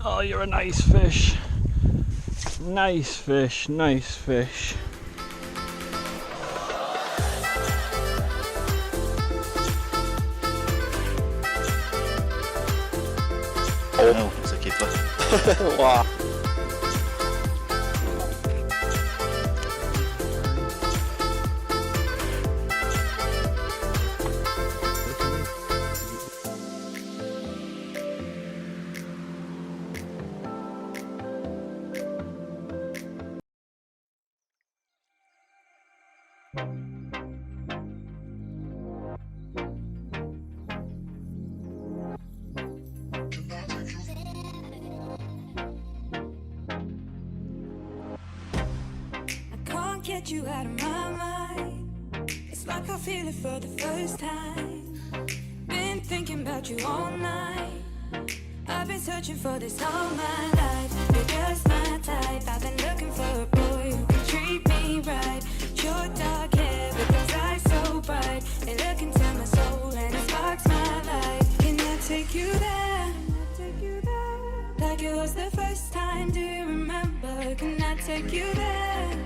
Oh, you're a nice fish. Nice fish, nice fish. Oh no, it's a keeper. Wow. Get you out of my mind. It's like I feel it for the first time. Been thinking about you all night. I've been searching for this all my life. You're just my type. I've been looking for a boy who can treat me right. Your dark hair with those eyes so bright. They look into my soul and it sparks my life. Can I take you there? Like it was the first time. Do you remember? Can I take you there?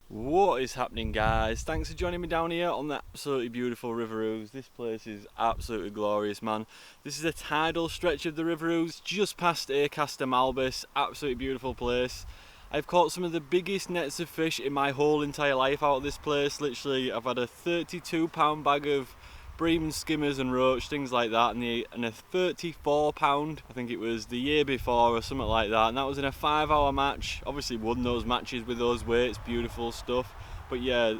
What is happening, guys? Thanks for joining me down here on the absolutely beautiful River Ouse. This place is absolutely glorious, man. This is a tidal stretch of the River Ouse, just past Acaster Malbis. Absolutely beautiful place. I've caught some of the biggest nets of fish in my whole entire life out of this place. Literally, I've had a 32-pound bag of bream, skimmers and roach, things like that, and a 34-pound, I think it was the year before or something like that, and that was in a 5-hour match. Obviously won those matches with those weights, beautiful stuff. But yeah,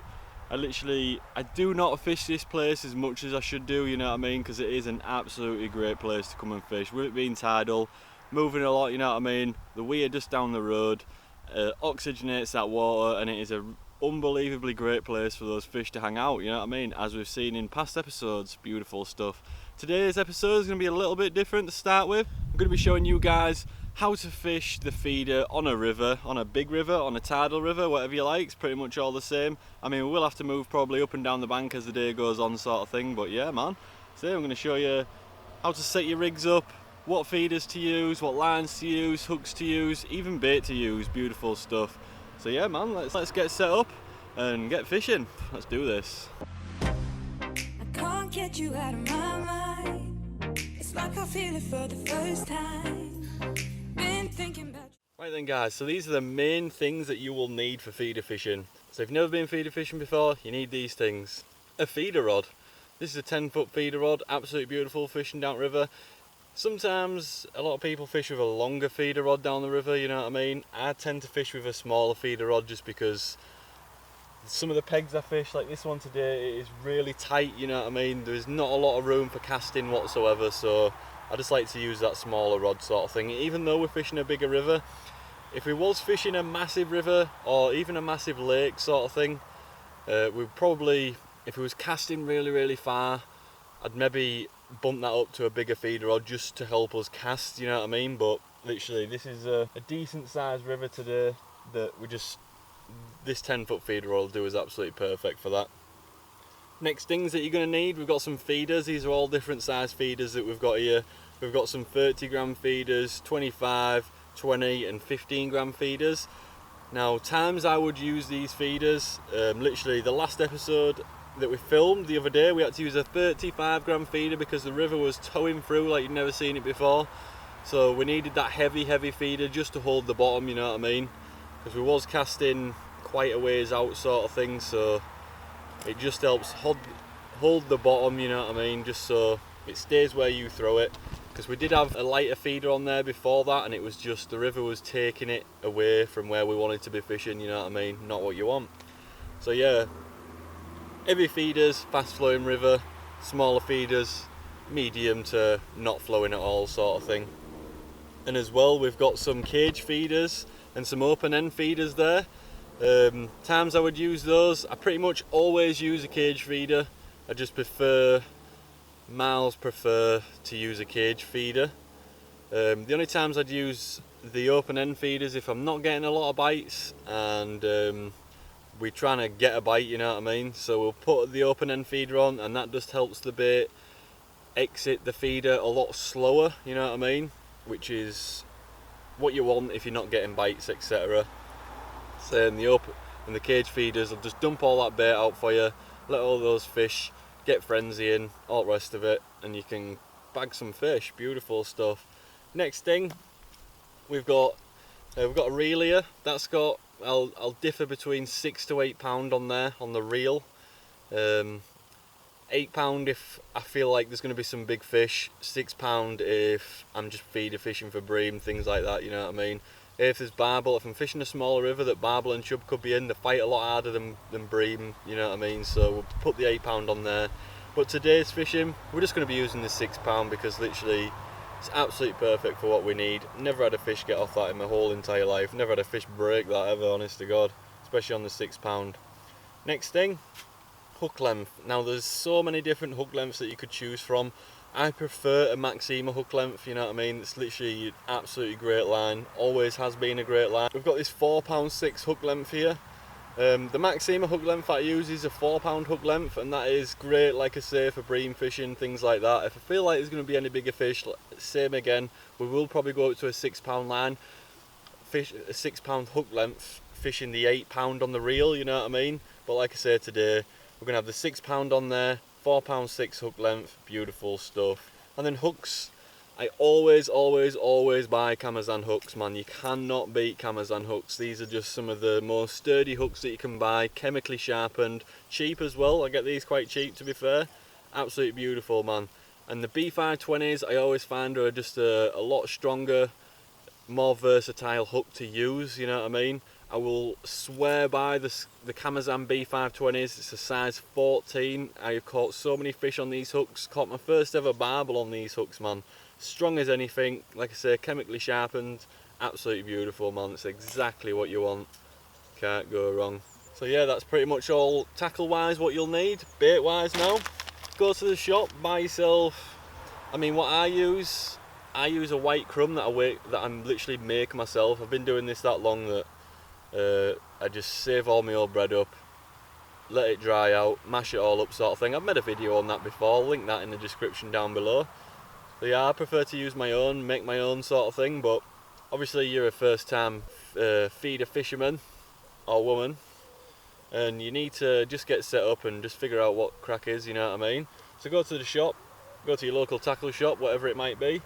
I do not fish this place as much as I should do, you know what I mean, because it is an absolutely great place to come and fish. With it being tidal, moving a lot, you know what I mean, the weir just down the road, oxygenates that water, and it is a unbelievably great place for those fish to hang out, you know what I mean, as we've seen in past episodes. Beautiful stuff. Today's episode is going to be a little bit different to start with. I'm going to be showing you guys how to fish the feeder on a river, on a big river, on a tidal river, whatever you like. It's pretty much all the same. I mean, we will have to move probably up and down the bank as the day goes on, sort of thing, but yeah, man. So I'm going to show you how to set your rigs up, what feeders to use, what lines to use, hooks to use, even bait to use. Beautiful stuff. So yeah, man, let's get set up and get fishing. Let's do this. I can't get you out of my mind. It's like I feel it for the first time. Been thinking about you. Right then, guys, so these are the main things that you will need for feeder fishing. So if you've never been feeder fishing before, you need these things. A feeder rod. This is a 10-foot feeder rod, absolutely beautiful fishing downriver. Sometimes a lot of people fish with a longer feeder rod down the river, you know what I mean. I tend to fish with a smaller feeder rod just because some of the pegs I fish, like this one today, it is really tight, you know what I mean. There's not a lot of room for casting whatsoever, so I just like to use that smaller rod sort of thing. Even though we're fishing a bigger river, if we was fishing a massive river or even a massive lake sort of thing, we'd probably, if it was casting really far, I'd maybe bump that up to a bigger feeder rod just to help us cast, you know what I mean. But literally this is a decent sized river today that this 10-foot feeder rod will do is absolutely perfect for that. Next things that you're going to need, we've got some feeders. These are all different size feeders that we've got here. We've got some 30-gram feeders, 25, 20 and 15-gram feeders. Now, times I would use these feeders, literally the last episode that we filmed the other day, we had to use a 35-gram feeder because the river was towing through like you'd never seen it before. So we needed that heavy feeder just to hold the bottom, you know what I mean, because we was casting quite a ways out sort of thing, so it just helps hold the bottom, you know what I mean, just so it stays where you throw it. Because we did have a lighter feeder on there before that, and it was just the river was taking it away from where we wanted to be fishing, you know what I mean, not what you want. So yeah, heavy feeders, fast flowing river, smaller feeders, medium to not flowing at all sort of thing. And as well, we've got some cage feeders and some open end feeders there. Times I would use those, I pretty much always use a cage feeder. I just prefer to use a cage feeder. The only times I'd use the open end feeders if I'm not getting a lot of bites and we're trying to get a bite, you know what I mean. So we'll put the open end feeder on, and that just helps the bait exit the feeder a lot slower, you know what I mean, which is what you want if you're not getting bites, etc. So in the cage feeders, will just dump all that bait out for you, let all those fish get frenzy in, all the rest of it, and you can bag some fish. Beautiful stuff. Next thing, we've got a reel here. That's got, I'll differ between 6 to 8 pound on there on the reel. 8 pound if I feel like there's going to be some big fish. 6 pound if I'm just feeder fishing for bream, things like that. You know what I mean? If there's barbel, if I'm fishing a smaller river that barbel and chub could be in, they fight a lot harder than bream. You know what I mean? So we'll put the 8 pound on there. But today's fishing, we're just going to be using the 6 pound because literally it's absolutely perfect for what we need. Never had a fish get off that in my whole entire life. Never had a fish break that ever, honest to God. Especially on the 6 pound. Next thing, hook length. Now there's so many different hook lengths that you could choose from. I prefer a Maxima hook length, you know what I mean? It's literally an absolutely great line. Always has been a great line. We've got this 4'6" hook length here. The Maxima hook length I use is a 4 pound hook length, and that is great, like I say, for bream fishing, things like that. If I feel like there's going to be any bigger fish, same again, we will probably go up to a 6 pound line, fish a 6 pound hook length, fishing the 8 pound on the reel, you know what I mean? But like I say, today we're going to have the 6 pound on there, 4'6" hook length, beautiful stuff. And then hooks, I always buy Camazan hooks, man. You cannot beat Camazan hooks. These are just some of the most sturdy hooks that you can buy, chemically sharpened, cheap as well. I get these quite cheap, to be fair. Absolutely beautiful, man. And the B520s I always find are just a lot stronger, more versatile hook to use, you know what I mean? I will swear by the Camazan B520s. It's a size 14. I've caught so many fish on these hooks. Caught my first ever barbel on these hooks, man. Strong as anything, like I say, chemically sharpened, absolutely beautiful, man. It's exactly what you want, can't go wrong. So yeah, that's pretty much all tackle wise what you'll need. Bait wise now, go to the shop, buy yourself, I mean what I use a white crumb that I'm literally making myself. I've been doing this that long that I just save all my old bread up, let it dry out, mash it all up sort of thing. I've made a video on that before, I'll link that in the description down below. So yeah, I prefer to use my own, make my own sort of thing, but obviously you're a first time feeder fisherman or woman and you need to just get set up and just figure out what crack is, you know what I mean? So go to the shop, go to your local tackle shop, whatever it might be,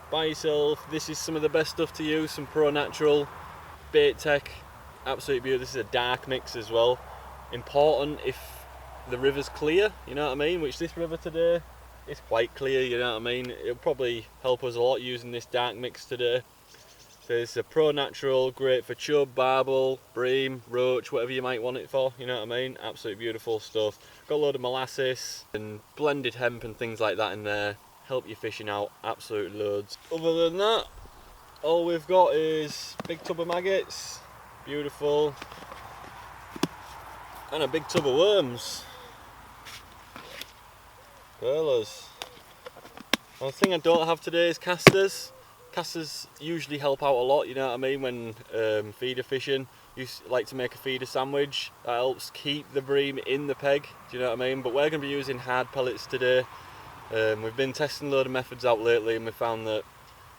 buy yourself, this is some of the best stuff to use, some Pro Natural, Bait Tech, absolutely beautiful. This is a dark mix as well. Important if the river's clear, you know what I mean, which this river today, it's quite clear, you know what I mean. It'll probably help us a lot using this dark mix today. So it's a Pro Natural, great for chub, barbel, bream, roach, whatever you might want it for, you know what I mean. Absolutely beautiful stuff. Got a load of molasses and blended hemp and things like that in there. Help your fishing out, absolute loads. Other than that, all we've got is a big tub of maggots, beautiful, and a big tub of worms. Perlers. One thing I don't have today is casters. Casters usually help out a lot, you know what I mean, when feeder fishing. You like to make a feeder sandwich, that helps keep the bream in the peg, do you know what I mean? But we're going to be using hard pellets today. We've been testing a load of methods out lately and we found that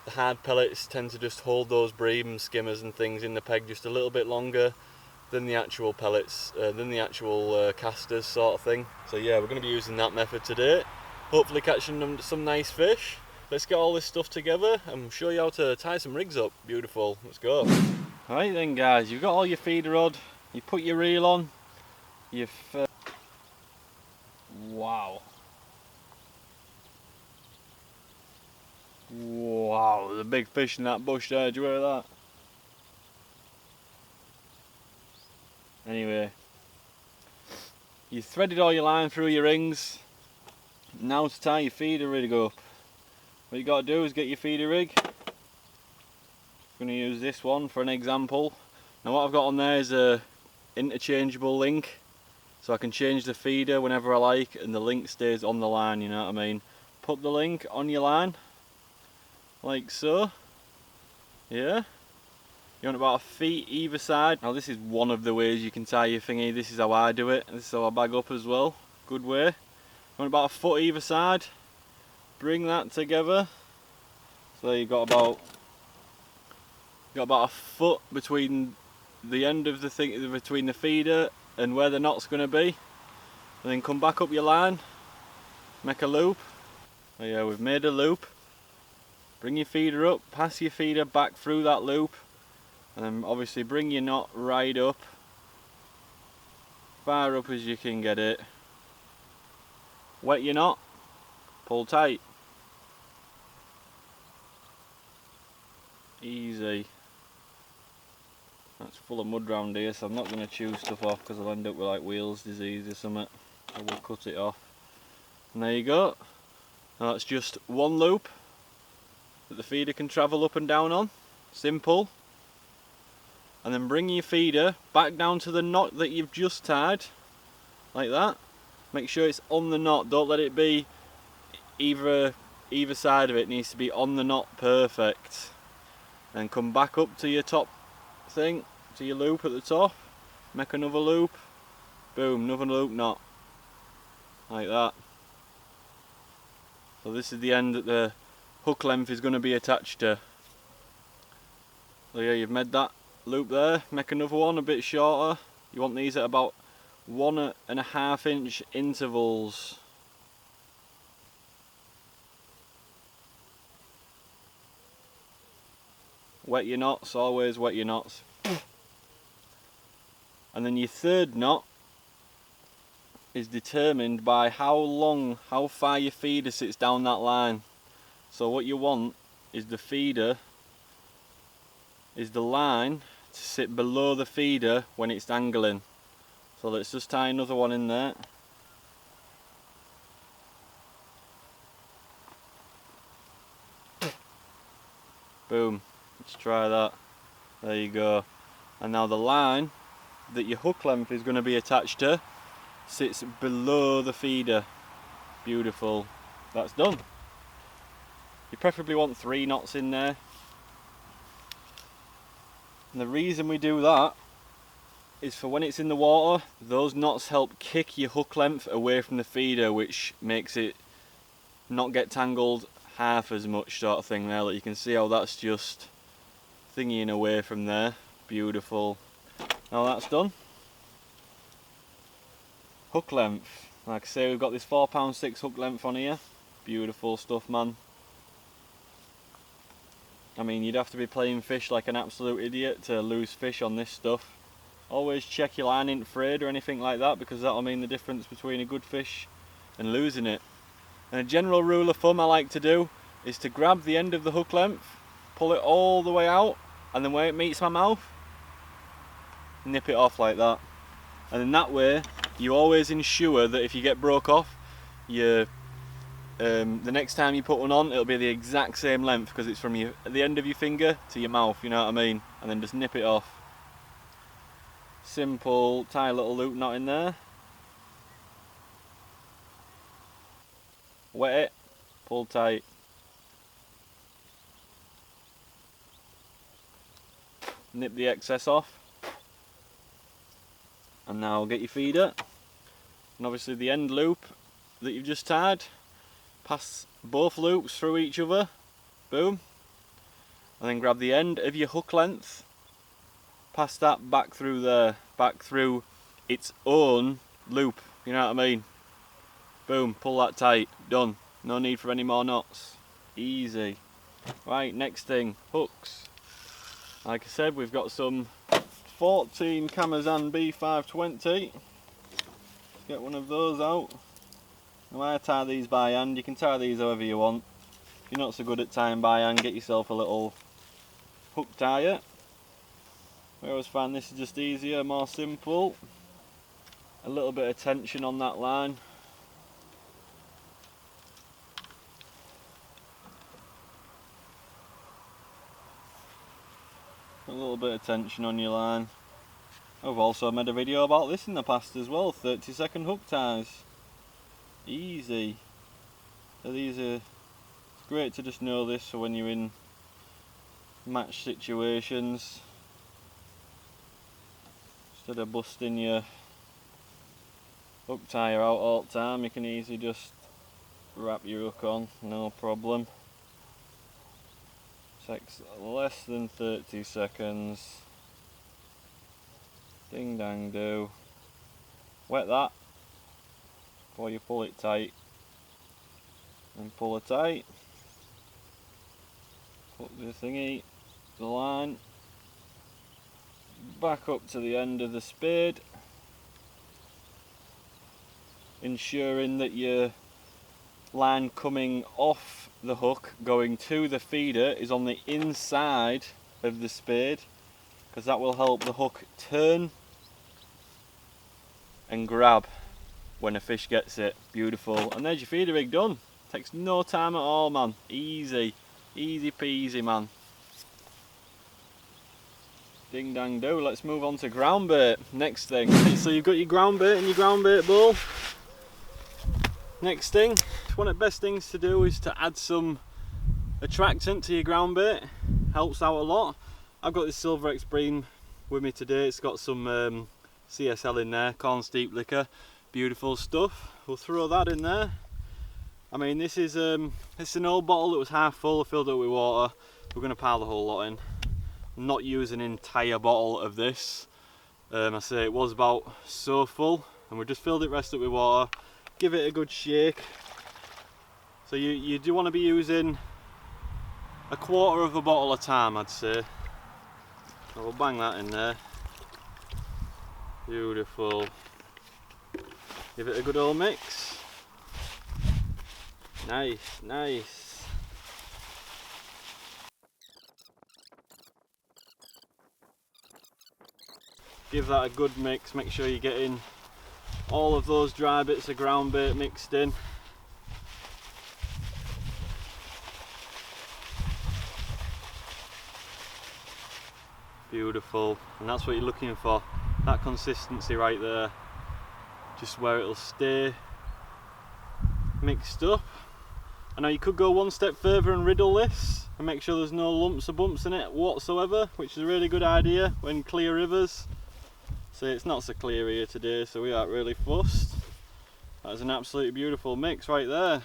the hard pellets tend to just hold those bream skimmers and things in the peg just a little bit longer than the actual pellets, than the actual casters sort of thing. So yeah, we're going to be using that method today. Hopefully catching some nice fish. Let's get all this stuff together and show you how to tie some rigs up. Beautiful, let's go. Alright then guys, you've got all your feeder rod, you put your reel on, wow. Wow, there's a big fish in that bush there, do you hear that? Anyway, you threaded all your line through your rings. Now to tie your feeder rig up. What you got to do is get your feeder rig. I'm going to use this one for an example. Now what I've got on there is a interchangeable link, so I can change the feeder whenever I like and the link stays on the line, you know what I mean. Put the link on your line, like so. Yeah. You want about a feet either side. Now this is one of the ways you can tie your thingy. This is how I do it. This is how I bag up as well. Good way. You want about a foot either side. bring that together. So you've got about a foot between the end of the thing, between the feeder and where the knot's going to be. And then come back up your line, make a loop. So yeah, we've made a loop. Bring your feeder up, pass your feeder back through that loop, and then obviously bring your knot right up, far up as you can get it. Wet your knot, pull tight. Easy. That's full of mud round here, so I'm not going to chew stuff off because I'll end up with like wheels disease or something. So we'll cut it off. And there you go. Now that's just one loop that the feeder can travel up and down on. Simple. And then bring your feeder back down to the knot that you've just tied, like that. Make sure it's on the knot, don't let it be either side of it. It needs to be on the knot, perfect. And come back up to your top thing, to your loop at the top, make another loop, boom, another loop knot, like that. So this is the end that the hook length is going to be attached to. So yeah, you've made that loop there, make another one a bit shorter. You want these at about 1.5 inch intervals. Wet your knots, always wet your knots. And then your third knot is determined by how far your feeder sits down that line. So what you want is the feeder, is the line to sit below the feeder when it's dangling. So let's just tie another one in there. Boom, let's try that. There you go. And now the line that your hook length is going to be attached to sits below the feeder. Beautiful. That's done. You preferably want 3 knots in there. And the reason we do that is for when it's in the water, those knots help kick your hook length away from the feeder, which makes it not get tangled half as much, sort of thing there. Like you can see how that's just thingying away from there. Beautiful. Now that's done. Hook length. Like I say, we've got this 4.6 hook length on here. Beautiful stuff, man. I mean, you'd have to be playing fish like an absolute idiot to lose fish on this stuff. Always check your line ain't frayed or anything like that, because that'll mean the difference between a good fish and losing it. And a general rule of thumb I like to do is to grab the end of the hook length, pull it all the way out, and then where it meets my mouth, nip it off like that. And in that way, you always ensure that if you get broke off, the next time you put one on, it'll be the exact same length, because it's from the end of your finger to your mouth, you know what I mean? And then just nip it off. Simple, tie a little loop knot in there. Wet it, pull tight. Nip the excess off. And now get your feeder. And obviously the end loop that you've just tied, pass both loops through each other, boom, and then grab the end of your hook length, pass that back through there, back through its own loop, you know what I mean? Boom, pull that tight, done. No need for any more knots. Easy. Right, next thing, hooks. Like I said, we've got some 14 Camazan B520. Let's get one of those out. Now I tie these by hand. You can tie these however you want. If you're not so good at tying by hand, get yourself a little hook tire. I always find this is just easier, more simple. A little bit of tension on that line. A little bit of tension on your line. I've also made a video about this in the past as well, 30-second hook ties. Easy. So these are, it's great to just know this for when you're in match situations. Instead of busting your hook tire out all the time, you can easily just wrap your hook on, no problem. Takes less than 30 seconds. Ding dang do. Wet that before you pull it tight. And pull it tight. Put the thingy, the line, back up to the end of the spade. Ensuring that your line coming off the hook going to the feeder is on the inside of the spade, because that will help the hook turn and grab when a fish gets it. Beautiful. And there's your feeder rig done. Takes no time at all, man. Easy peasy, man. Ding dang do. Let's move on to ground bait. Next thing. So you've got your ground bait in your ground bait bowl. Next thing, one of the best things to do is to add some attractant to your ground bait. Helps out a lot. I've got this Silver Extreme with me today. It's got some CSL in there, corn steep liquor. Beautiful stuff. We'll throw that in there. I mean, this is it's an old bottle that was half full. I filled it with water. We're going to pile the whole lot in. I'm not using an entire bottle of this. I say it was about so full, and we just filled it rest up with water. Give it a good shake. So you do want to be using a quarter of a bottle at a time, I'd say. So we'll bang that in there. Beautiful. Give it a good old mix. Nice. Give that a good mix. Make sure you're getting all of those dry bits of ground bait mixed in. Beautiful. And that's what you're looking for. That consistency right there. Just where it'll stay mixed up. I know you could go one step further and riddle this and make sure there's no lumps or bumps in it whatsoever, which is a really good idea when clear rivers. So it's not so clear here today, so we aren't really fussed. That's an absolutely beautiful mix right there.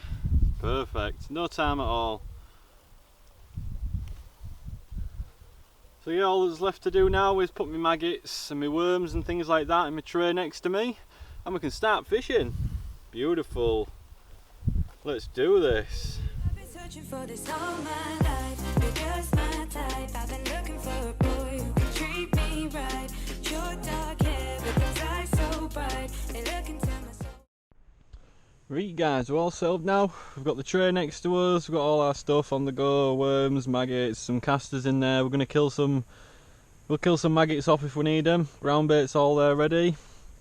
Perfect, no time at all. So yeah, all that's left to do now is put my maggots and my worms and things like that in my tray next to me, and we can start fishing. Beautiful. Let's do this. I've been searching for this all my life. You're just my type. I've been looking for a boy who can treat me right. Short dark hair with those eyes so bright. They look into my soul. Right guys, we're all settled now. We've got the tray next to us, we've got all our stuff on the go, worms, maggots, some casters in there. We're gonna kill some maggots off if we need them. Ground bait's all there ready.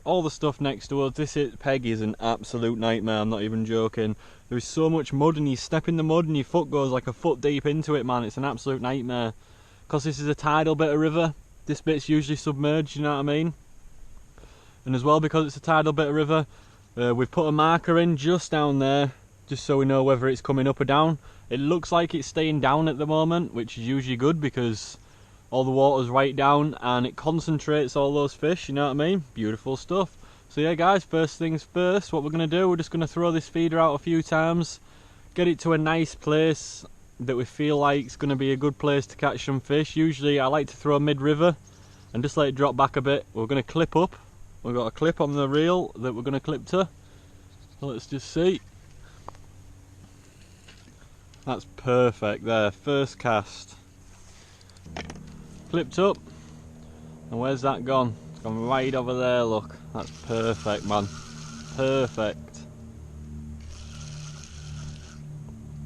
All the stuff next to us. This peg is an absolute nightmare, I'm not even joking. There is so much mud, and you step in the mud and your foot goes like a foot deep into it, man. It's an absolute nightmare. Because this is a tidal bit of river, this bit's usually submerged, you know what I mean? And as well, because it's a tidal bit of river, we've put a marker in just down there, just so we know whether it's coming up or down. It looks like it's staying down at the moment, which is usually good because all the water's right down and it concentrates all those fish, you know what I mean? Beautiful stuff. So yeah guys, first things first, what we're going to do, we're just going to throw this feeder out a few times, get it to a nice place that we feel like it's going to be a good place to catch some fish. Usually I like to throw mid-river and just let it drop back a bit. We're going to clip up. We've got a clip on the reel that we're going to clip to. So let's just see. That's perfect there, first cast. Clipped up. And where's that gone? It's gone right over there, look. That's perfect, man. Perfect.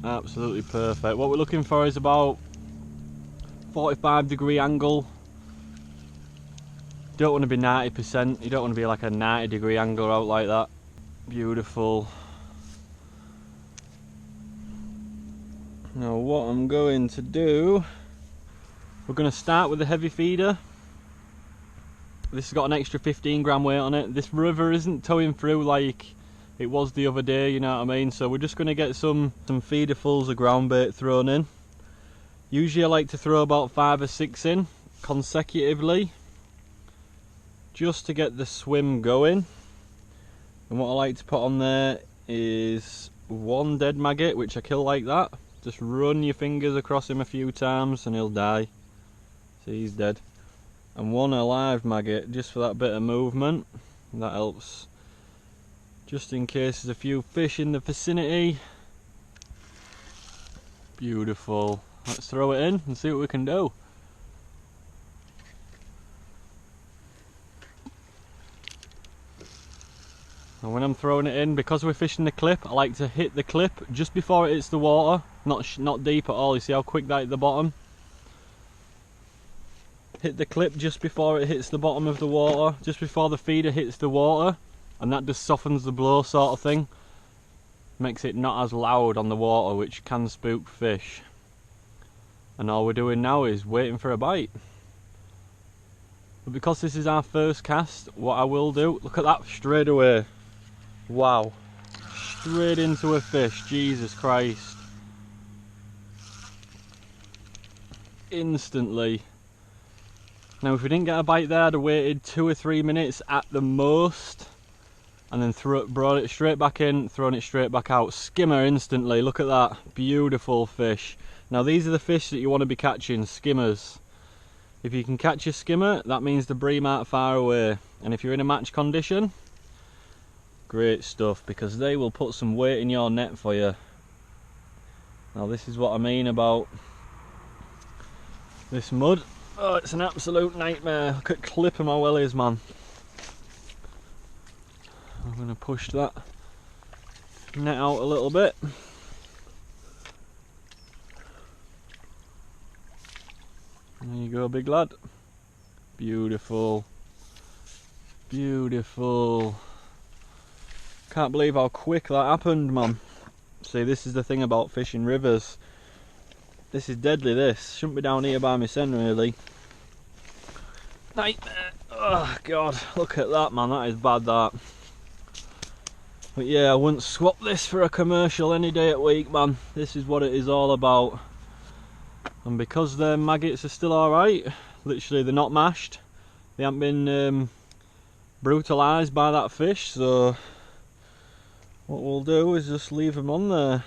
Absolutely perfect. What we're looking for is about 45-degree angle. You don't want to be 90%. You don't want to be like a 90-degree angle out like that. Beautiful. Now what I'm going to do, we're going to start with the heavy feeder. This has got an extra 15 gram weight on it. This river isn't towing through like it was the other day, you know what I mean? So we're just going to get some feederfuls of ground bait thrown in. Usually I like to throw about 5 or 6 in consecutively, just to get the swim going. And what I like to put on there is one dead maggot, which I kill like that. Just run your fingers across him a few times and he'll die. See, he's dead. And one alive maggot, just for that bit of movement. That helps. Just in case there's a few fish in the vicinity. Beautiful. Let's throw it in and see what we can do. And when I'm throwing it in, because we're fishing the clip, I like to hit the clip just before it hits the water. Not deep at all. You see how quick that hit the bottom? Hit the clip just before it hits the bottom of the water, just before the feeder hits the water, and that just softens the blow sort of thing. Makes it not as loud on the water, which can spook fish. And all we're doing now is waiting for a bite. But because this is our first cast, what I will do, look at that straight away. Wow, straight into a fish, Jesus Christ. Instantly. Now if we didn't get a bite there, I'd have waited 2 or 3 minutes at the most, and then brought it straight back in, thrown it straight back out. Skimmer instantly, look at that, beautiful fish. Now these are the fish that you want to be catching, skimmers. If you can catch a skimmer, that means the bream aren't far away. And if you're in a match condition, great stuff, because they will put some weight in your net for you. Now this is what I mean about this mud. Oh, it's an absolute nightmare. Look at clipping my wellies, man. I'm going to push that net out a little bit. There you go, big lad. Beautiful. Beautiful. Can't believe how quick that happened, man. See, this is the thing about fishing rivers. This is deadly, this. Shouldn't be down here by my sen, really. Nightmare. Oh, God. Look at that, man. That is bad, that. But yeah, I wouldn't swap this for a commercial any day at week, man. This is what it is all about. And because the maggots are still alright, literally they're not mashed. They haven't been brutalised by that fish, so what we'll do is just leave them on there.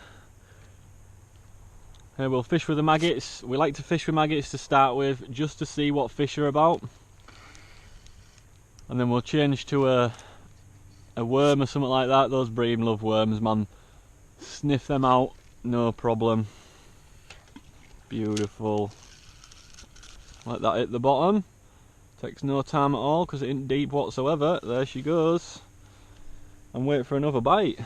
We'll fish with the maggots. We like to fish with maggots to start with, just to see what fish are about. And then we'll change to a worm or something like that. Those bream love worms, man. Sniff them out, no problem. Beautiful. Let that hit the bottom. Takes no time at all because it isn't deep whatsoever. There she goes. And wait for another bite.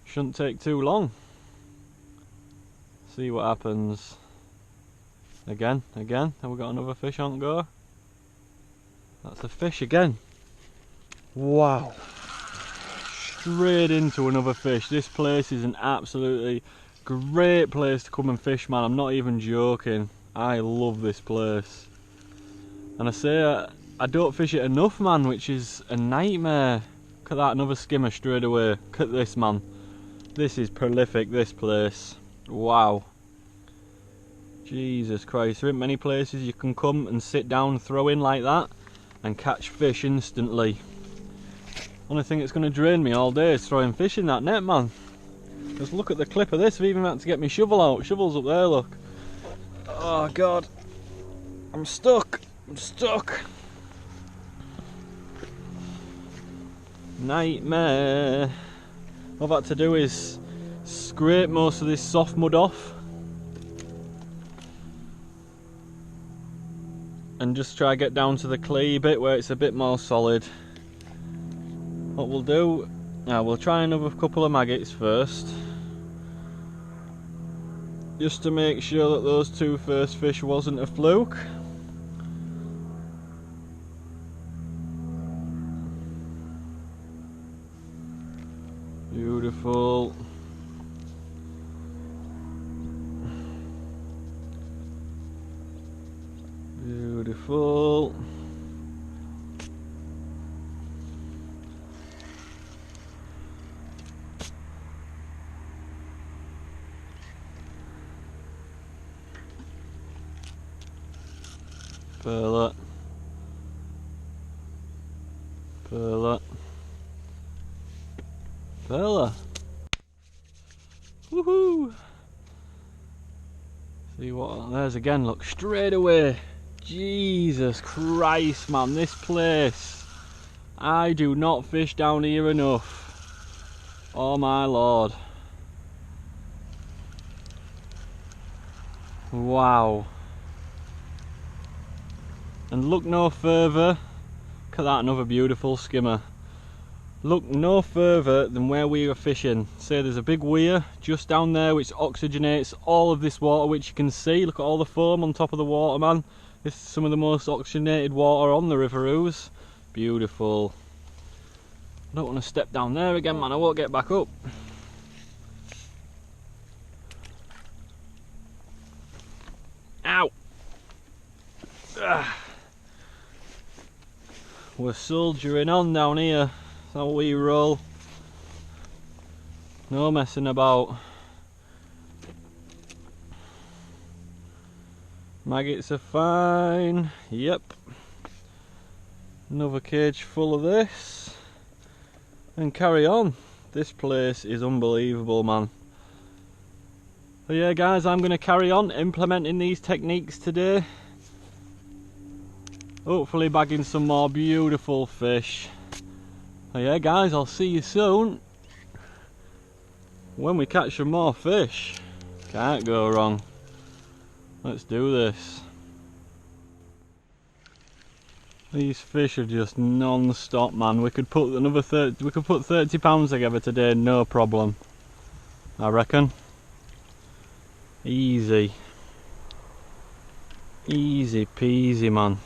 Shouldn't take too long. See what happens. Again. Have we got another fish on go? That's a fish again. Wow. Straight into another fish. This place is an absolutely great place to come and fish, man. I'm not even joking. I love this place. And I say I don't fish it enough, man, which is a nightmare. Look at that, another skimmer straight away. Look at this, man. This is prolific, this place. Wow. Jesus Christ, there ain't many places you can come and sit down, throw in like that, and catch fish instantly. Only thing that's going to drain me all day is throwing fish in that net, man. Just look at the clip of this. I've even had to get my shovel out. Shovel's up there, look. Oh God. I'm stuck. Nightmare. All I've had to do is scrape most of this soft mud off. And just try to get down to the clay bit where it's a bit more solid. What we'll do, now we'll try another couple of maggots first. Just to make sure that those 2 first fish wasn't a fluke. Beautiful. Beautiful. Further. fella. Woohoo! See what, there's again, look, straight away. Jesus Christ, man, this place. I do not fish down here enough. Oh my lord. Wow. And look no further. Look at that, another beautiful skimmer. Look no further than where we were fishing. Say there's a big weir just down there which oxygenates all of this water, which you can see. Look at all the foam on top of the water, man. This is some of the most oxygenated water on the River Ouse. Beautiful. I don't want to step down there again, man. I won't get back up. Ow! Ah. We're soldiering on down here. That's how we roll. No messing about. Maggots are fine. Yep. Another cage full of this. And carry on. This place is unbelievable, man. So yeah guys, I'm going to carry on implementing these techniques today. Hopefully bagging some more beautiful fish. So yeah guys, I'll see you soon when we catch some more fish. Can't go wrong. Let's do this. These fish are just non-stop, man. We could put another 30 pounds together today, no problem. I reckon. Easy. Easy peasy, man.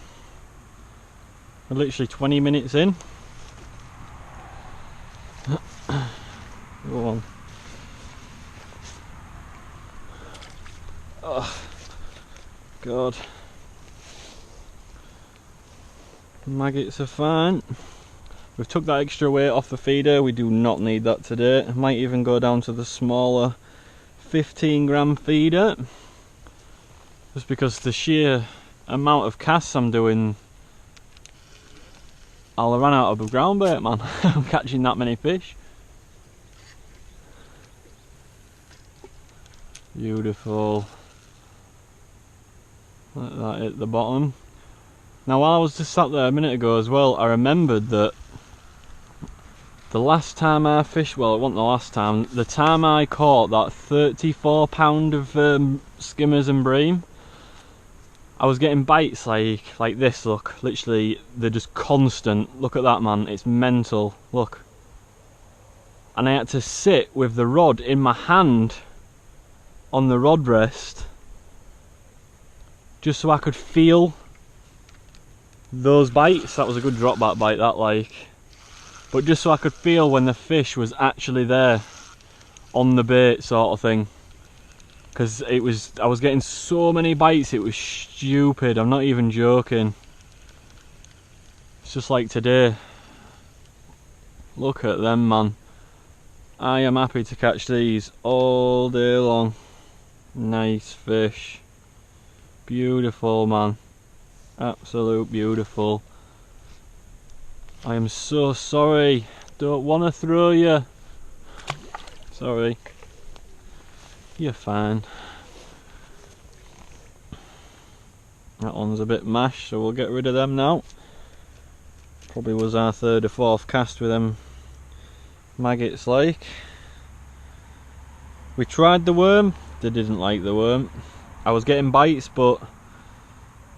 We're literally 20 minutes in. Go on. Oh, God. Maggots are fine. We've took that extra weight off the feeder. We do not need that today. Might even go down to the smaller 15 gram feeder. Just because the sheer amount of casts I'm doing, I'll run out of ground bait, man. I'm catching that many fish. Beautiful. Let that hit the bottom. Now while I was just sat there a minute ago as well, I remembered that the last time I fished, well it wasn't the last time, the time I caught that 34 pound of skimmers and bream, I was getting bites like this, look, literally they're just constant. Look at that, man, it's mental, look. And I had to sit with the rod in my hand on the rod rest just so I could feel those bites. That was a good drop back bite, that, like, but just so I could feel when the fish was actually there on the bait, sort of thing, because I was getting so many bites, it was stupid. I'm not even joking. It's just like today. Look at them, man. I am happy to catch these all day long. Nice fish. Beautiful, man. Absolute beautiful. I am so sorry. Don't want to throw you. Sorry. You're fine. That one's a bit mashed, so we'll get rid of them now. Probably was our third or fourth cast with them maggots, like. We tried the worm. They didn't like the worm. I was getting bites, but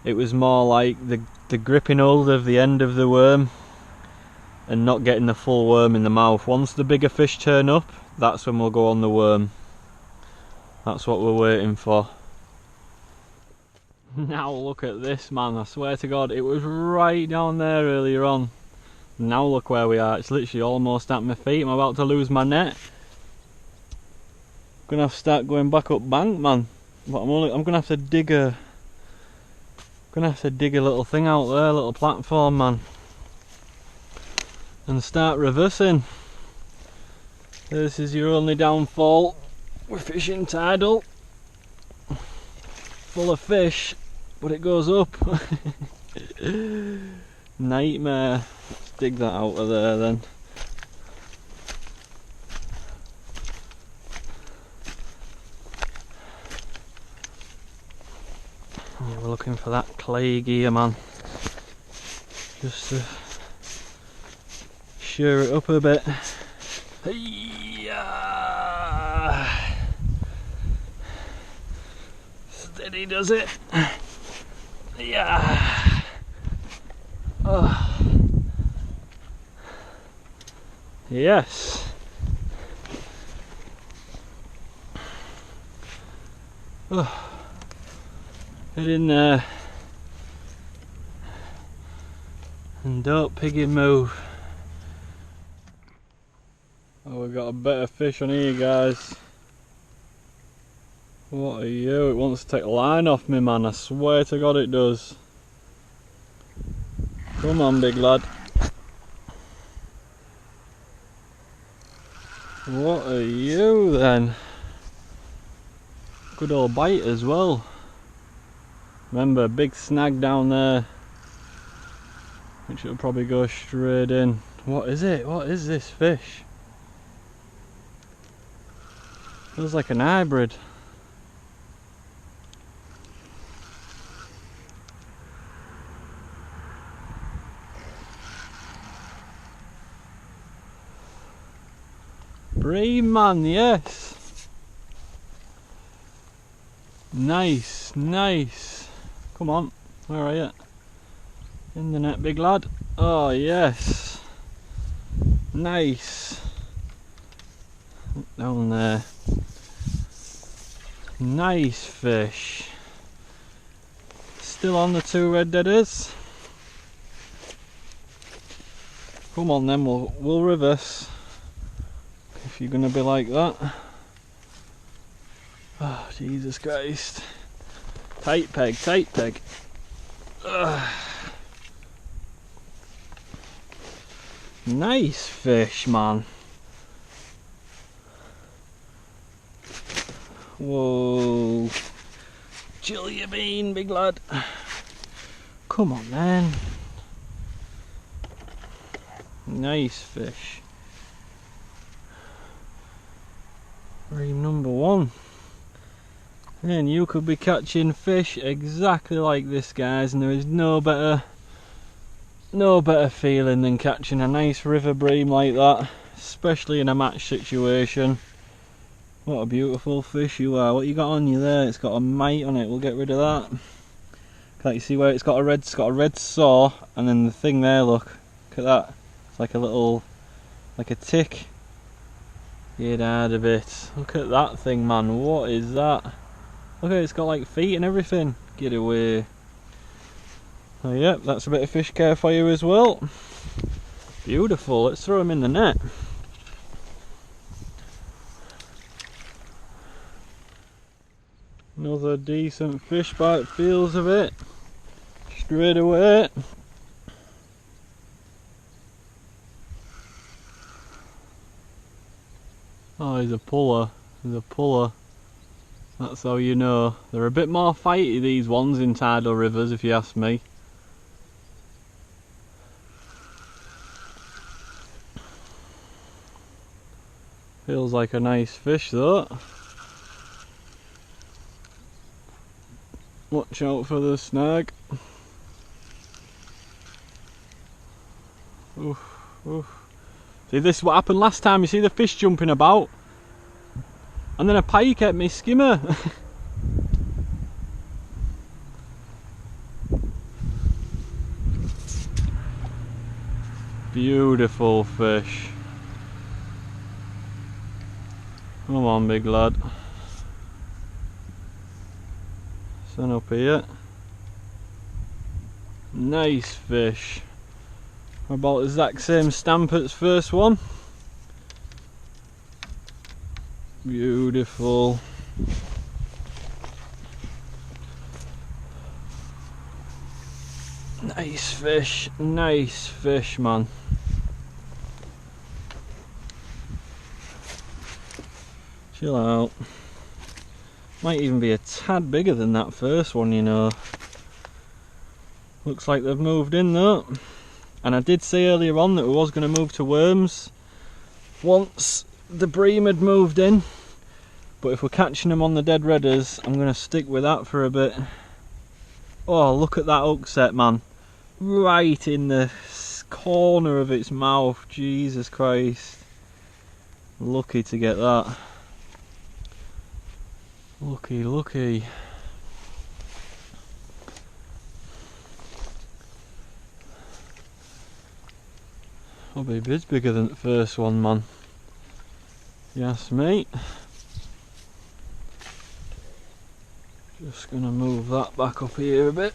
it was more like the gripping hold of the end of the worm and not getting the full worm in the mouth. Once the bigger fish turn up, that's when we'll go on the worm. That's what we're waiting for. Now look at this, man. I swear to God, it was right down there earlier on. Now look where we are. It's literally almost at my feet. I'm about to lose my net. I'm gonna have to start going back up bank, man. But I'm gonna have to dig a little thing out there, a little platform, man, and start reversing. This is your only downfall. We're fishing tidal, full of fish, but it goes up. Nightmare. Let's dig that out of there then. Yeah, we're looking for that clay gear, man. Just to shear it up a bit. Yeah. Steady does it. Yeah. Oh. Yes. Oh. Get in there. And don't piggy move. Oh, we got a better fish on here, guys. What are you? It wants to take the line off me, man. I swear to God it does. Come on, big lad. What are you then? Good old bite as well. Remember, big snag down there, which will probably go straight in. What is it? What is this fish? Feels like an hybrid. Bream, man, yes. Nice, nice. Come on, where are you? In the net, big lad. Oh, yes. Nice. Down there. Nice fish. Still on the 2 red deaders. Come on then, we'll reverse. If you're gonna be like that. Oh, Jesus Christ. Tight peg, tight peg. Ugh. Nice fish, man. Whoa. Chill your bean, big lad. Come on then. Nice fish. Bream number 1. And you could be catching fish exactly like this, guys, and there is no better feeling than catching a nice river bream like that, especially in a match situation. What a beautiful fish you are. What you got on you there? It's got a mite on it. We'll get rid of that. Can't you see where it's got a red saw, and then the thing there, look at that. It's like a little, like a tick. Get out of it. Look at that thing, man. What is that? Look at it, it's got like feet and everything. Get away. Oh, yep, that's a bit of fish care for you as well. Beautiful. Let's throw him in the net. Another decent fish bite, feels of it. Straight away. Oh, he's a puller. He's a puller. That's how you know. They're a bit more fighty, these ones, in tidal rivers, if you ask me. Feels like a nice fish though. Watch out for the snag. Oof, oof. See, this is what happened last time. You see the fish jumping about, and then a pike ate me skimmer. Beautiful fish. Come on, big lad. Sun up here. Nice fish. About the exact same stamp as first one. Beautiful. Nice fish, man. Chill out. Might even be a tad bigger than that first one, you know. Looks like they've moved in though. And I did say earlier on that we was going to move to worms once the bream had moved in. But if we're catching them on the dead redders, I'm going to stick with that for a bit. Oh, look at that hook set, man. Right in the corner of its mouth. Jesus Christ. Lucky to get that. Lucky, lucky. Oh baby, it's bigger than the first one, man. Yes, mate. Just gonna move that back up here a bit.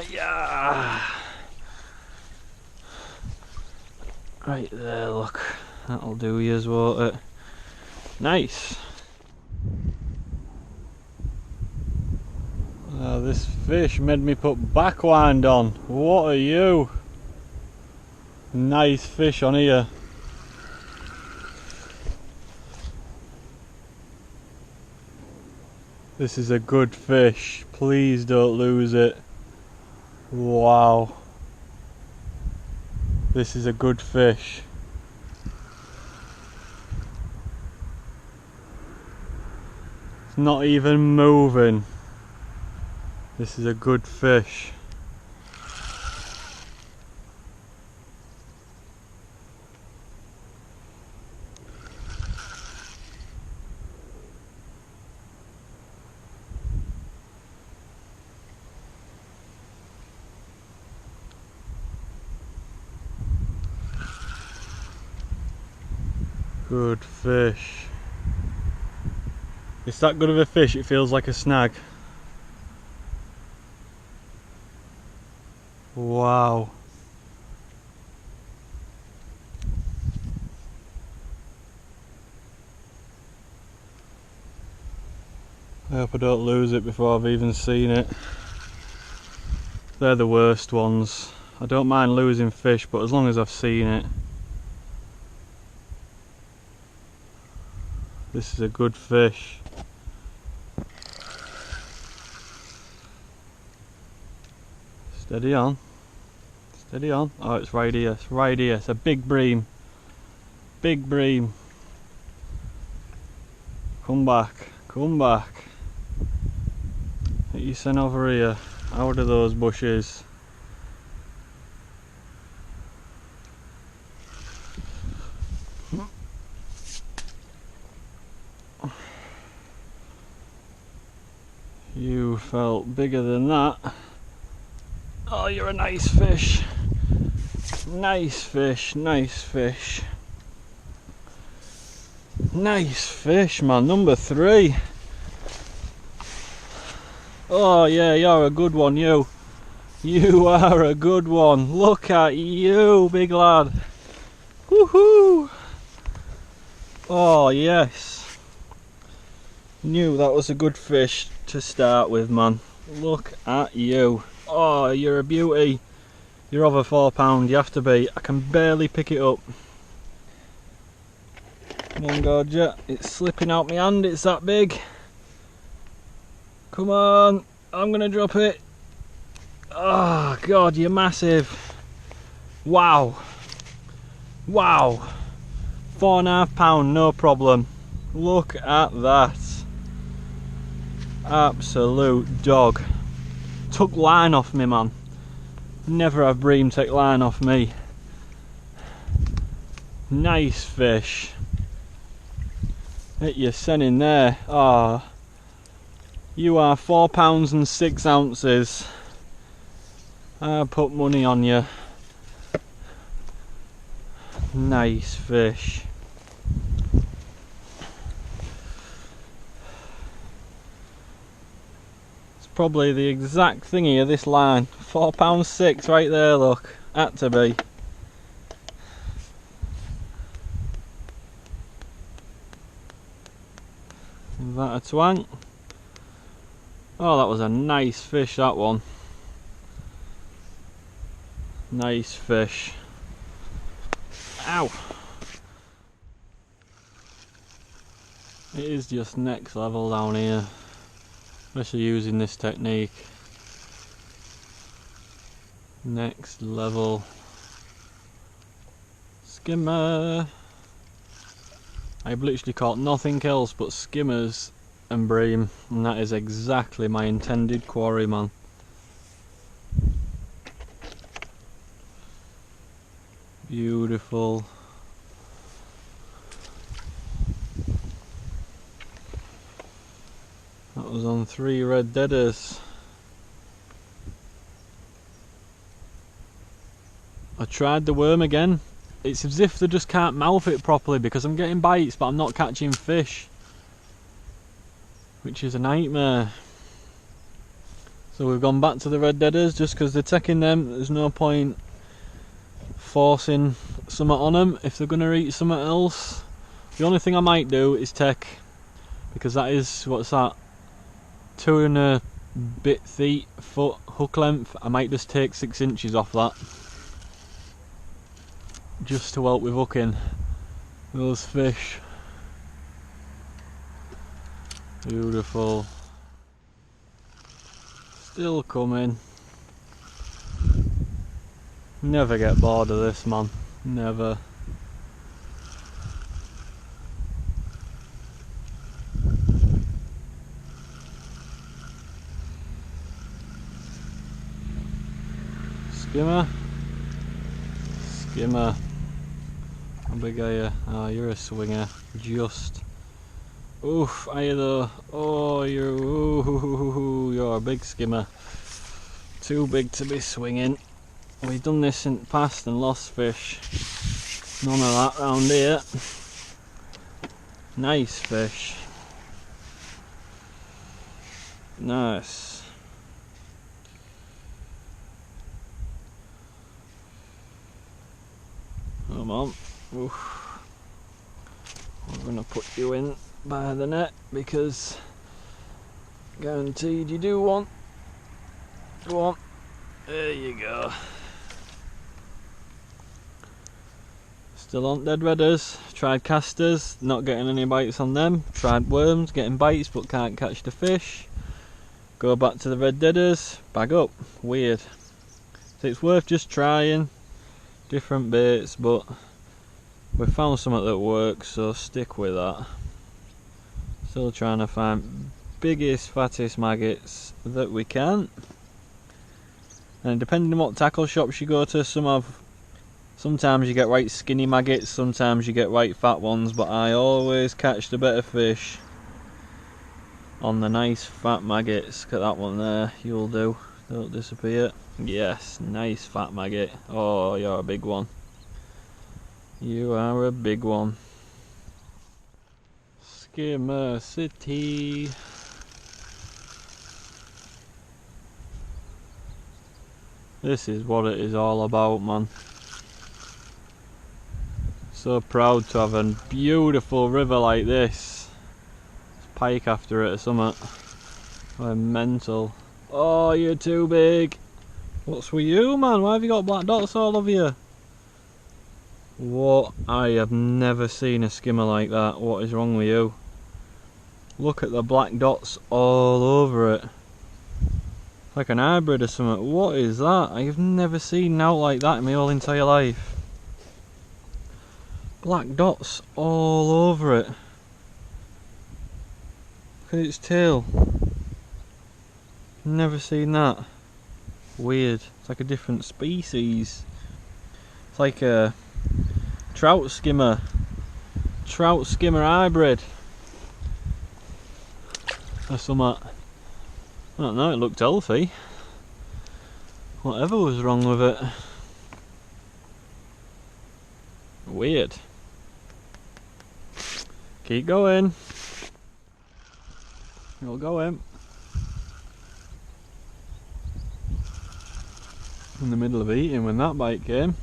Yeah. Right there, look. That'll do yours, won't it? Nice. This fish made me put backwind on. What are you? Nice fish on here. This is a good fish. Please don't lose it. Wow. This is a good fish. It's not even moving. This is a good fish. Good fish. It's that good of a fish, it feels like a snag. Wow. I hope I don't lose it before I've even seen it. They're the worst ones. I don't mind losing fish, but as long as I've seen it. This is a good fish. Steady on. Steady on. Oh, it's right here. It's right here. It's a big bream. Big bream. Come back. Come back. Get you sent over here. Out of those bushes. You felt bigger than that. Oh, you're a nice fish. Nice fish, nice fish. Nice fish, man. Number 3. Oh yeah, you're a good one, you. You are a good one. Look at you, big lad. Woohoo! Oh yes. Knew that was a good fish to start with, man. Look at you. Oh, you're a beauty. You're over £4, you have to be. I can barely pick it up. Come on, Gorgia. It's slipping out my hand, it's that big. Come on, I'm gonna drop it. Oh God, you're massive. Wow. Wow. £4.5, no problem. Look at that. Absolute dog. Took line off me, man. Never have bream take line off me. Nice fish. Hit your sen in there. Ah, oh, you are £4 and 6 ounces. I put money on you. Nice fish. Probably the exact thingy of this line. £4.6 right there, look. Had to be. Is that a twang? Oh, that was a nice fish, that one. Nice fish. Ow! It is just next level down here. Especially using this technique. Next level. Skimmer. I've literally caught nothing else but skimmers and bream, and that is exactly my intended quarry, man. Beautiful. That was on 3 red deaders. I tried the worm again. It's as if they just can't mouth it properly because I'm getting bites but I'm not catching fish, which is a nightmare. So we've gone back to the red deaders just because they're taking them. There's no point forcing something on them if they're going to eat something else. The only thing I might do is take, because that is, what's that, 2.5 foot hook length, I might just take 6 inches off that just to help with hooking those fish. Beautiful. Still coming. Never get bored of this, man. Never. Skimmer. Skimmer. How big are you? Oh, you're a swinger. Just. Oof, are you though? Oh, you're a big skimmer. Too big to be swinging. We've done this in the past and lost fish. None of that round here. Nice fish. Nice. Come on. Oof. I'm gonna put you in by the net because guaranteed you do want. Go on. There you go. Still on dead redders. Tried casters, not getting any bites on them. Tried worms, getting bites but can't catch the fish. Go back to the red deaders, bag up. Weird. So it's worth just trying different baits, but we've found something that works, so stick with that. Still trying to find biggest, fattest maggots that we can. And depending on what tackle shops you go to, sometimes you get right skinny maggots, sometimes you get right fat ones, but I always catch the better fish on the nice fat maggots. Look at that one there, you'll do, don't disappear. Yes, nice fat maggot. Oh, you're a big one. You are a big one. Skimmer City. This is what it is all about, man. So proud to have a beautiful river like this. There's pike after it or something. I'm mental. Oh, you're too big. What's with you, man? Why have you got black dots all over you? What? I have never seen a skimmer like that. What is wrong with you? Look at the black dots all over it. Like an hybrid or something. What is that? I have never seen out like that in my whole entire life. Black dots all over it. Look at its tail. Never seen that. Weird. It's like a different species. It's like a trout skimmer hybrid or something. I don't know, it looked healthy. Whatever was wrong with it. Weird. Keep going. You'll go in. In the middle of eating when that bite came.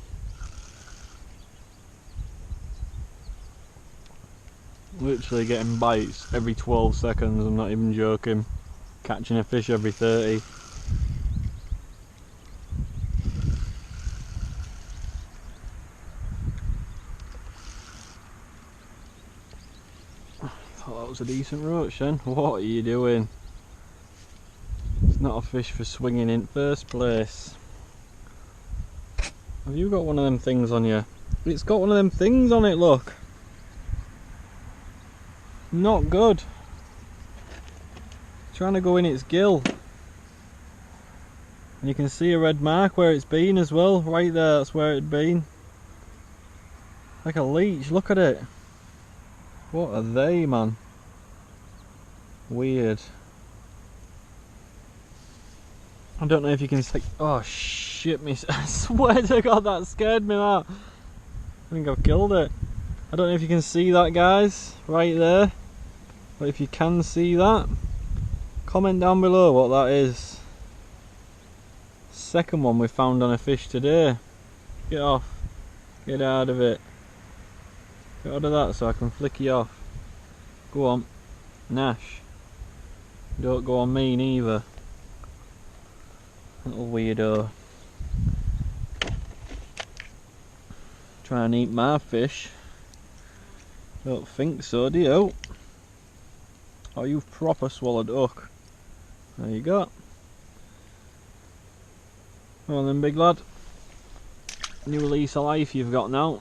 Literally getting bites every 12 seconds, I'm not even joking. Catching a fish every 30. Thought that was a decent roach then. What are you doing? It's not a fish for swinging in first place. Have you got one of them things on you? It's got one of them things on it, look. Not good. trying to go in its gill. And you can see a red mark where it's been as well. Right there, that's where it'd been. Like a leech, look at it. What are they, man? Weird. I don't know if you can see. Oh shit me. I swear to God that scared me, that. I think I've killed it. I don't know if you can see that, guys, right there. But if you can see that, comment down below what that is. Second one we found on a fish today. Get off. Get out of it. Get out of that so I can flick you off. Go on. Nash. Don't go on me neither. Little weirdo. Try and eat my fish. Don't think so, do you? Oh, you've proper swallowed hook. There you go. Well then, big lad. New lease of life you've got now.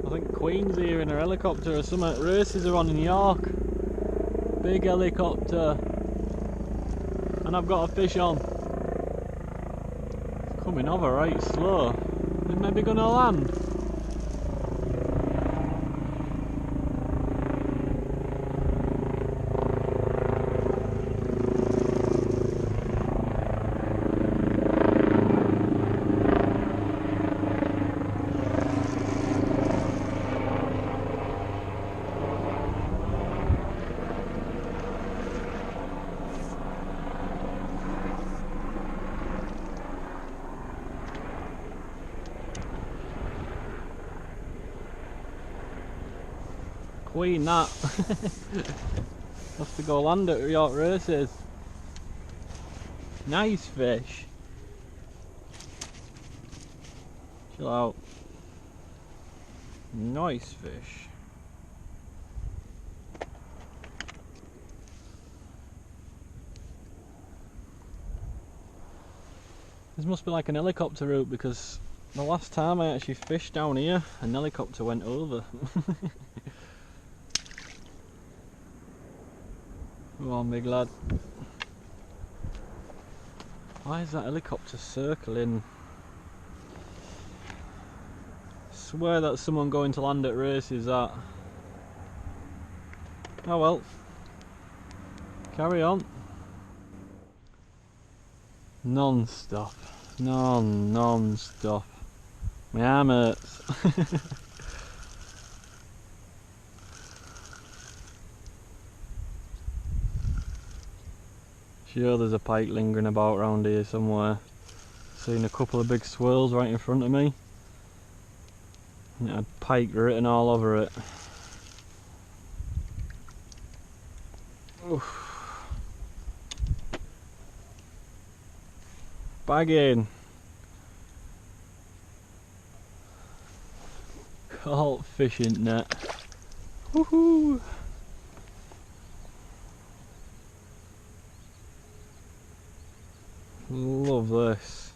I think Queen's here in her helicopter or something. Races are on in York. Big helicopter. And I've got a fish on. It's coming over right slow. Is it maybe gonna land? Queen that. Have to go land at York races. Nice fish. Chill out. Nice fish. This must be like an helicopter route, because the last time I actually fished down here, an helicopter went over. Come on, big lad. Why is that helicopter circling? I swear that's someone going to land at races, that. Oh well. Carry on. Non-stop. Non-stop. My arm hurts. Sure, there's a pike lingering about around here somewhere. Seen a couple of big swirls right in front of me. And it had pike written all over it. Oof. Bagging. Caught fishing net. Woohoo! Love this.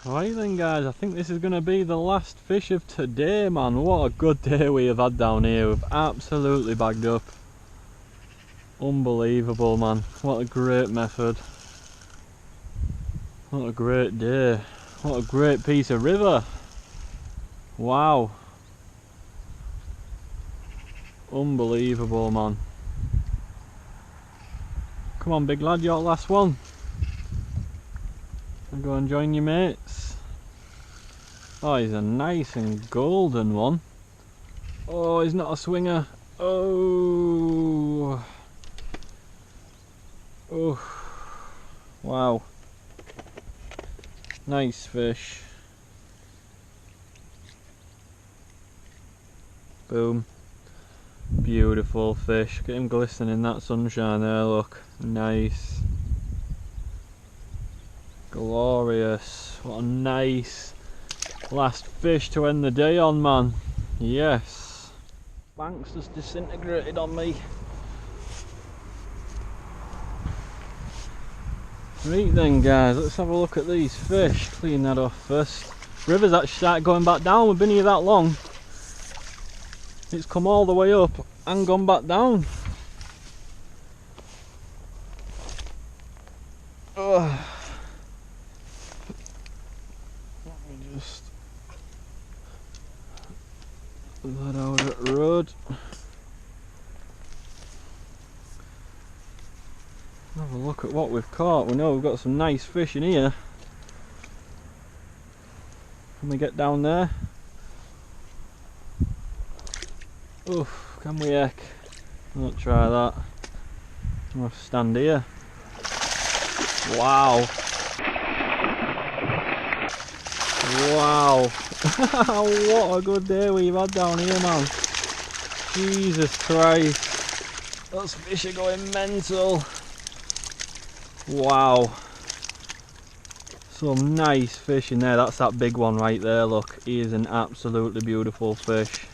Right then, guys, I think this is going to be the last fish of today, man. What a good day we have had down here. We've absolutely bagged up. Unbelievable, man. What a great method. What a great day. What a great piece of river. Wow. Unbelievable, man. Come on, big lad, your last one. And go and join your mates. Oh, he's a nice and golden one. Oh, he's not a swinger. Oh. Oh. Wow. Nice fish. Boom. Beautiful fish. Look at him glistening in that sunshine there, look. Nice. Glorious. What a nice last fish to end the day on, man. Yes. Bank's just disintegrated on me. Right then guys, let's have a look at these fish. Clean that off first. River's actually started going back down. We've been here that long. It's come all the way up and gone back down. Let me just put that out at the road. Have a look at what we've caught. We know we've got some nice fish in here. Can we get down there? Oof, can we heck? I'll try that. I'll have to stand here. Wow. Wow. What a good day we've had down here, man. Jesus Christ. Those fish are going mental. Wow. Some nice fish in there. That's that big one right there, look. He is an absolutely beautiful fish.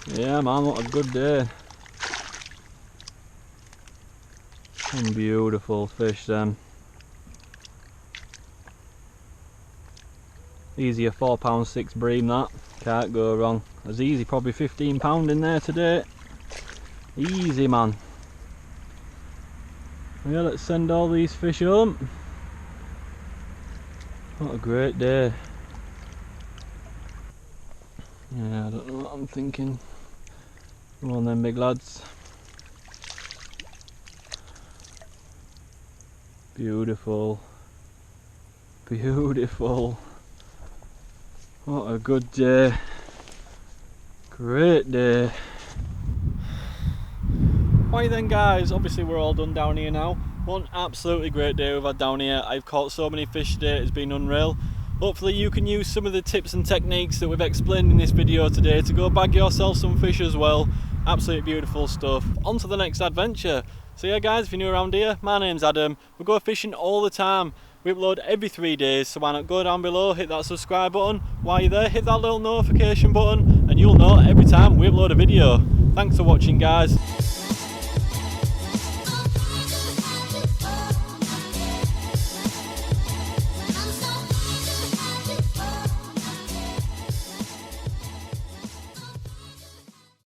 Yeah man, what a good day. Some beautiful fish then. Easy a £4.6 bream that. Can't go wrong. There's easy probably £15 in there today. Easy man. Yeah, let's send all these fish home. What a great day. Yeah, I don't know what I'm thinking. Come on then big lads. Beautiful. Beautiful. What a good day. Great day. Right then guys, obviously we're all done down here now. One absolutely great day we've had down here. I've caught so many fish today, it's been unreal. Hopefully you can use some of the tips and techniques that we've explained in this video today to go bag yourself some fish as well. Absolutely beautiful stuff. On to the next adventure. So yeah guys, if you're new around here, my name's Adam. We go fishing all the time. We upload every 3 days, so why not go down below, hit that subscribe button. While you're there, hit that little notification button and you'll know every time we upload a video. Thanks for watching guys.